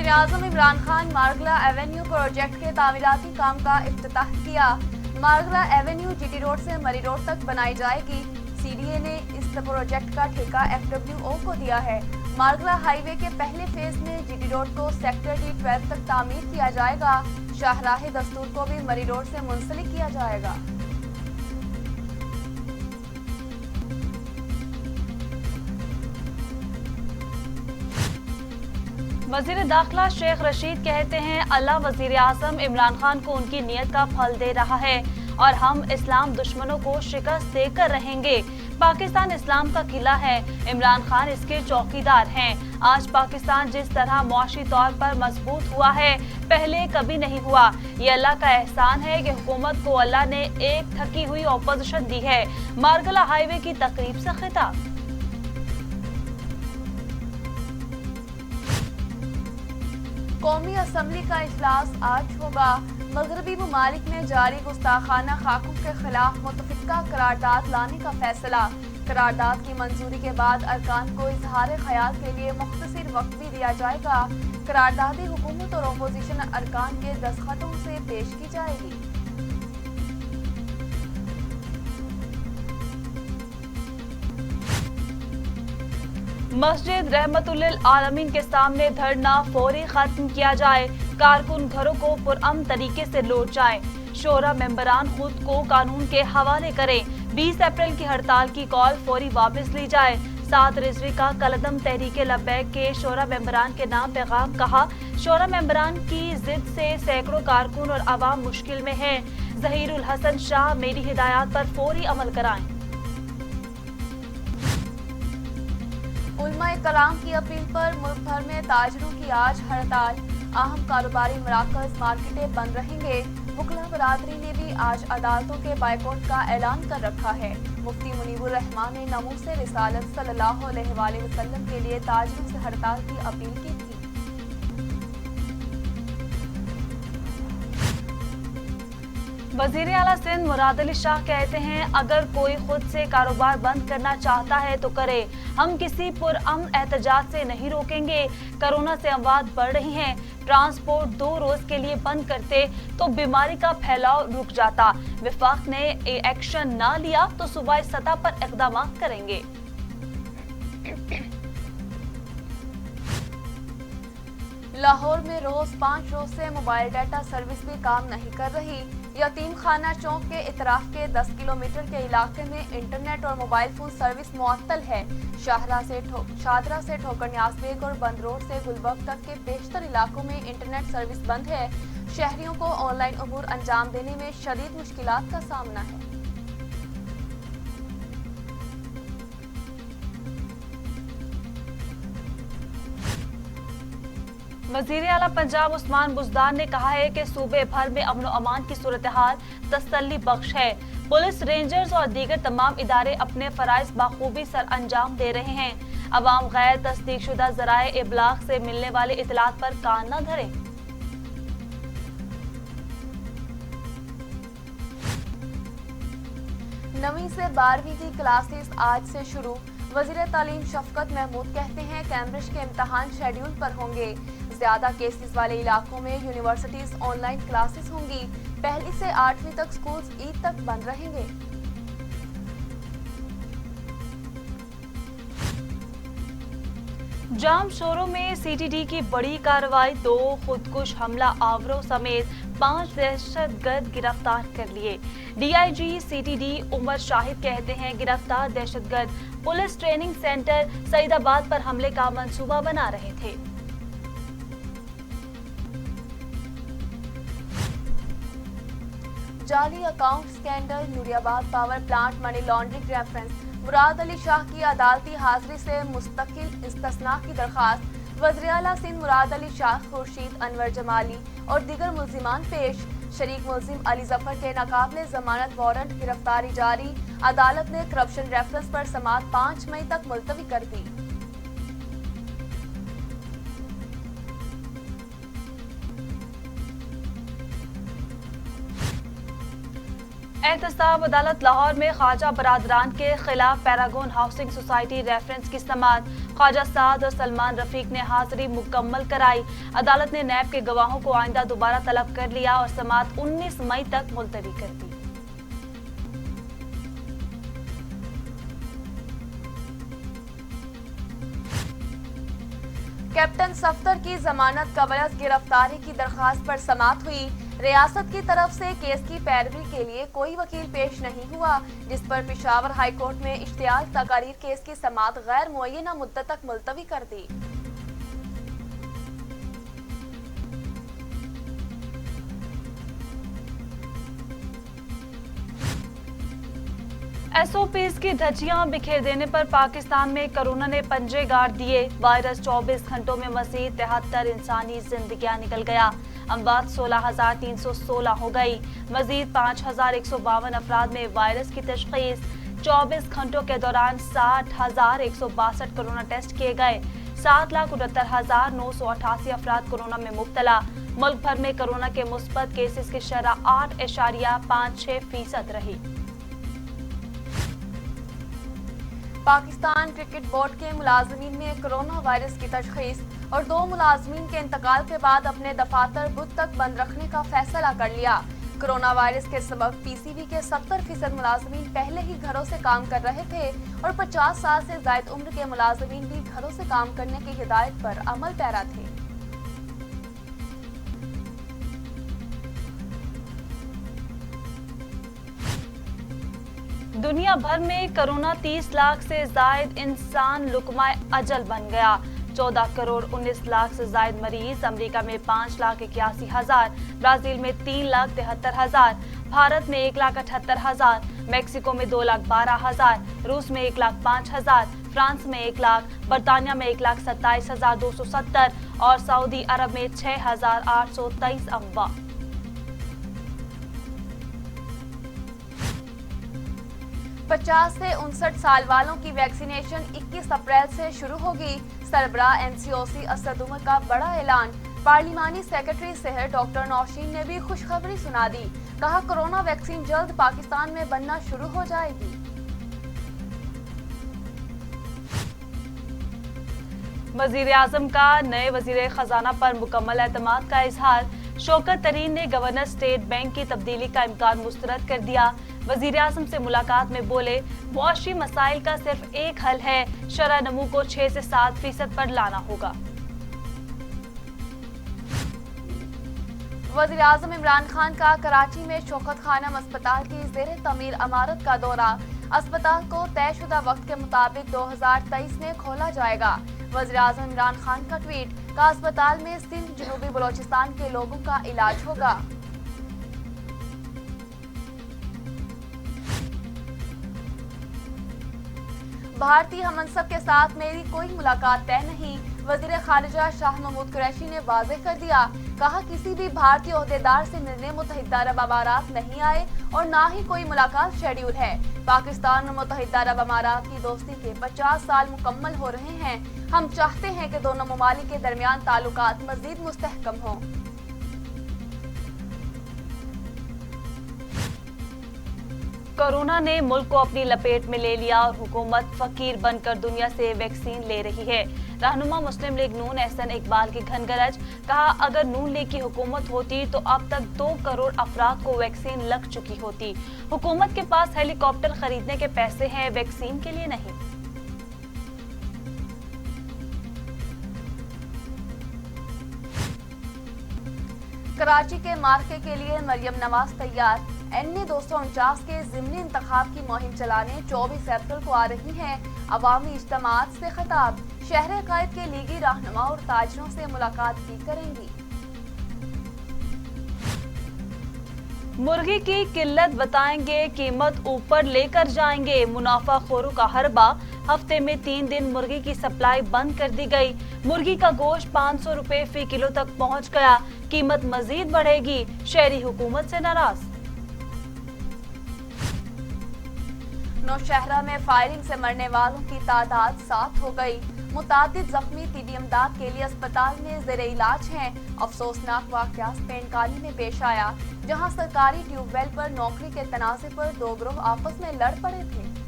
वज़ीर-ए-आज़म Imran Khan Margalla Avenue project के तामीराती काम का इफ्तिताह किया। मारगला एवेन्यू जीटी रोड से मरी रोड तक बनाई जाएगी। सीडीए ने इस प्रोजेक्ट का ठेका एफडब्ल्यूओ को दिया है। मारगला हाईवे के पहले फेज में जीटी रोड को सेक्टर D12 तक तामीर किया जाएगा। शाहराह दस्तूर को भी मरी रोड से मुंसलिक किया जाएगा। वजीर दाखिला शेख रशीद कहते हैं अल्लाह वजीर आज़म इमरान खान को उनकी नीयत का फल दे रहा है और हम इस्लाम दुश्मनों को शिकस्त देकर रहेंगे। पाकिस्तान इस्लाम का किला है, इमरान खान इसके चौकीदार हैं। आज पाकिस्तान जिस तरह मुआशी तौर पर मजबूत हुआ है पहले कभी नहीं हुआ। ये अल्लाह का एहसान है कि हुकूमत को अल्लाह ने एक थकी हुई अपोजिशन दी है। मारगला हाईवे की तकरीब से खिताब। कौमी असम्बली का इजलास आज होगा। मगरबी ममालिक में जारी गुस्ताखाना खाकों के खिलाफ मुतफिका करारदाद लाने का फैसला। करारदाद की मंजूरी के बाद अरकान को इजहार ख्याल के लिए मुख्तसर वक्त भी दिया जाएगा। करारदादी हुकूमत और अपोजिशन अरकान के दस्तखतों से पेश की जाएगी। मस्जिद रहमतुल्लिल आलमीन के सामने धरना फौरी खत्म किया जाए। कारकुन घरों को पुरअमन तरीके से लौट जाएं। शोरा मेंबरान खुद को कानून के हवाले करें। 20 अप्रैल की हड़ताल की कॉल फौरी वापस ली जाए। 7 रिजवी का कलदम तहरीके लब्बैक के शोरा मेंबरान के नाम पैगाम कहा। शोरा मेंबरान की जिद से सैकड़ों कारकुन और आवाम मुश्किल में है। जहीरुल हसन शाह मेरी हिदायत पर फौरी अमल कराएं। उलमा कलाम की अपील पर मुल्क भर में ताजरों की आज हड़ताल। अहम कारोबारी मराकज मार्केटें बंद रहेंगे। वकला बरादरी ने भी आज अदालतों के बाइकआउट का ऐलान कर रखा है। मुफ्ती मुनीबुर रहमान ने नमूस रिसालत सल्लल्लाहु अलैहि वसल्लम के लिए ताजरों से हड़ताल की अपील की थी। वजीर आला सिंध मुराद अली शाह कहते हैं अगर कोई खुद से कारोबार बंद करना चाहता है तो करे, हम किसी पुरअमन एहतजाज से नहीं रोकेंगे। कोरोना से अमवात बढ़ रही हैं, ट्रांसपोर्ट 2 रोज के लिए बंद करते तो बीमारी का फैलाव रुक जाता। विफाक ने एक्शन ना लिया तो सूबाई सतह पर इक़दाम करेंगे। लाहौर में रोज 5 रोज से मोबाइल डाटा सर्विस भी काम नहीं कर रही। यतीम खाना चौक के इतराफ के 10 किलोमीटर के इलाके में इंटरनेट और मोबाइल फोन सर्विस मुअत्तल है। शादरा से ठोकर न्याज बेग और बंद रोड से गुलबर्ग तक के बेशतर इलाकों में इंटरनेट सर्विस बंद है। शहरियों को ऑनलाइन अमूर अंजाम देने में शदीद मुश्किलात का सामना है। वजीर आला पंजाब उस्मान बुज़दार ने कहा है कि सूबे भर में अमन अमान की सूरत हाल तसल्ली बख्श है। पुलिस, रेंजर्स और दीगर तमाम इदारे अपने फराइज बखूबी सर अंजाम दे रहे हैं। अवाम गैर तस्दीक शुदा ज़राए इबलाग से मिलने वाले इतलात पर कान न धरें। नवीं से 12वीं की क्लासेस आज से शुरू। वज़ीर तालीम शफकत महमूद कहते हैं कैम्ब्रिज के इम्तहान शेड्यूल पर होंगे। ज्यादा केसेस वाले इलाकों में यूनिवर्सिटीज ऑनलाइन क्लासेस होंगी। 1 से 8वीं तक स्कूल्स ईद तक बंद रहेंगे। जाम शोरों में सीटीडी की बड़ी कार्रवाई। 2 खुदकुश हमला आवरों समेत 5 दहशतगर्द गिरफ्तार कर लिए। डीआईजी सीटीडी उमर शाहिद कहते हैं गिरफ्तार दहशतगर्द पुलिस ट्रेनिंग सेंटर सईदाबाद पर हमले का मंसूबा बना रहे थे। जाली account scandal, Nooriabad power plant money laundering reference. Murad Ali Shah की अदालती हाजिरी से मुस्तकिल इस्तिस्ना की दरखास्त। वज़ीर आला सिंध मुराद अली शाह, खुर्शीद अनवर जमाली और दीगर मुल्जिमान पेश। शरीक मुल्जिम अली जफर के नाकाबिले जमानत वारंट गिरफ्तारी जारी। अदालत ने करप्शन रेफरेंस पर समाअत 5 मई तक मुलतवी कर दी। एहतसाब अदालत लाहौर में ख्वाजा बरादरान के खिलाफ पैरागॉन हाउसिंग सोसाइटी रेफरेंस की समाअत। ख्वाजा साद और सलमान रफीक ने हाजिरी मुकम्मल कराई। अदालत ने नैब के गवाहों को आइंदा दोबारा तलब कर लिया और समाअत 19 मई तक मुलतवी कर दी। कैप्टन सफ्दर की जमानत कबल गिरफ्तारी की दरखास्त पर समाअत हुई। रियासत की तरफ से केस की पैरवी के लिए कोई वकील पेश नहीं हुआ, जिस पर पेशावर हाई कोर्ट में इश्तियाल तकारीर केस की समाअत गैर मुअय्यना मुद्दत तक मुलतवी कर दी। SOPs की धज्जियां बिखेर देने पर पाकिस्तान में कोरोना ने पंजे गाड़ दिए। वायरस 24 घंटों में मजीद 73 इंसानी जिंदगियां निकल गया। अमवात 16,316 हो गई। मजीद 5,152 अफराद में वायरस की तशखीस। 24 घंटों के दौरान 60,162 कोरोना टेस्ट किए गए। 7,69,988 अफराद कोरोना में मुब्तला। मुल्क भर में कोरोना के मुस्बत केसेस की शरह 8.56% रही। पाकिस्तान क्रिकेट बोर्ड के मुलाजमीन में कोरोना वायरस की तशखीस और 2 मुलाजमीन के इंतकाल के बाद अपने दफातर बुध तक बंद रखने का फैसला कर लिया। कोरोना वायरस के सबब PCB के 70% मुलाजमीन पहले ही घरों से काम कर रहे थे और 50 साल से ज्यादा उम्र के मुलाजमीन भी घरों से काम करने की हिदायत पर अमल पैरा थे। दुनिया भर में कोरोना 30 लाख से जायद इंसान लुकमाए अजल बन गया। 14 करोड़ 19 लाख से जायद मरीज। अमेरिका में 5,81,000, ब्राजील में 3,73,000, भारत में 1,78,000, मैक्सिको में 2,12,000, रूस में 1,05,000, फ्रांस में 1 लाख, बरतानिया में 1,27,270 और सऊदी अरब में 6,823 अमवा। 50 से 59 साल वालों की वैक्सीनेशन 21 अप्रैल से शुरू होगी। सरबराह NCOC असद उमर का बड़ा ऐलान। पार्लिमानी सेक्रेटरी सेहत डॉक्टर नौशीन ने भी खुशखबरी सुना दी। कहा कोरोना वैक्सीन जल्द पाकिस्तान में बनना शुरू हो जाएगी। वजीर आजम का नए वजीर खजाना पर मुकम्मल एतमाद का इजहार। शौकत तरीन ने गवर्नर स्टेट बैंक की तब्दीली का इम्कान मुस्तरद कर दिया। वजीर आजम से मुलाकात में बोले, मुआशी मसाइल का सिर्फ एक हल है, शरह नमू को 6 से 7% पर लाना होगा। वजीर आजम इमरान खान का कराची में शौकत खानम अस्पताल की ज़ेर तमीर इमारत का दौरा। अस्पताल को तयशुदा वक्त के मुताबिक 2023 में खोला जाएगा। वजीर आजम इमरान खान का ट्वीट का अस्पताल में सिंध जनूबी बलोचिस्तान के लोगों का इलाज होगा। भारतीय हमनसब के साथ मेरी कोई मुलाकात तय नहीं। वजीर खारिजा शाह महमूद कुरैशी ने वाज़ेह कर दिया। कहा किसी भी भारतीय ओहदेदार से मिलने मुत्तहिदा अरब अमारात नहीं आए और ना ही कोई मुलाकात शेड्यूल है। पाकिस्तान और मुत्तहिदा अरब अमारात की दोस्ती के 50 साल मुकम्मल हो रहे हैं। हम चाहते हैं कि दोनों ममालिक के दरमियान ताल्लुकात मजीद मुस्तहकम हों। कोरोना ने मुल्क को अपनी लपेट में ले लिया और हुकूमत फकीर बनकर दुनिया से वैक्सीन ले रही है। रहनुमा मुस्लिम लीग नून एहसन इकबाल की घनगरज। कहा अगर नून लीग की हुकूमत होती तो अब तक 2 करोड़ अफराद को वैक्सीन लग चुकी होती। हुकूमत के पास हेलीकॉप्टर खरीदने के पैसे हैं, वैक्सीन के लिए नहीं। कराची के मार्के के लिए मरियम नवाज तैयार। NA 249 के ज़िमनी इंतखाब की मुहिम चलाने 24 अप्रैल को आ रही हैं। अवामी इज्तिमात से खिताब। शहर कायद के लीगी रहनुमा और ताजरों से मुलाकात भी करेंगी। मुर्गी की किल्लत बताएंगे, कीमत ऊपर लेकर जाएंगे। मुनाफाखोरों का हरबा। हफ्ते में 3 दिन मुर्गी की सप्लाई बंद कर दी गई। मुर्गी का गोश्त 500 रुपए फी किलो तक पहुंच गया। कीमत मजीद बढ़ेगी। शहरी हुकूमत से नाराज। नौशहरा में फायरिंग से मरने वालों की तादाद 7 हो गई। मुतादिद जख्मी तिबी इमदाद के लिए अस्पताल में ज़ेरे इलाज हैं। अफसोसनाक वाक़या पेंडकाली में पेश आया, जहां सरकारी ट्यूबवेल पर नौकरी के तनाज़े पर दो ग्रोह आपस में लड़ पड़े थे।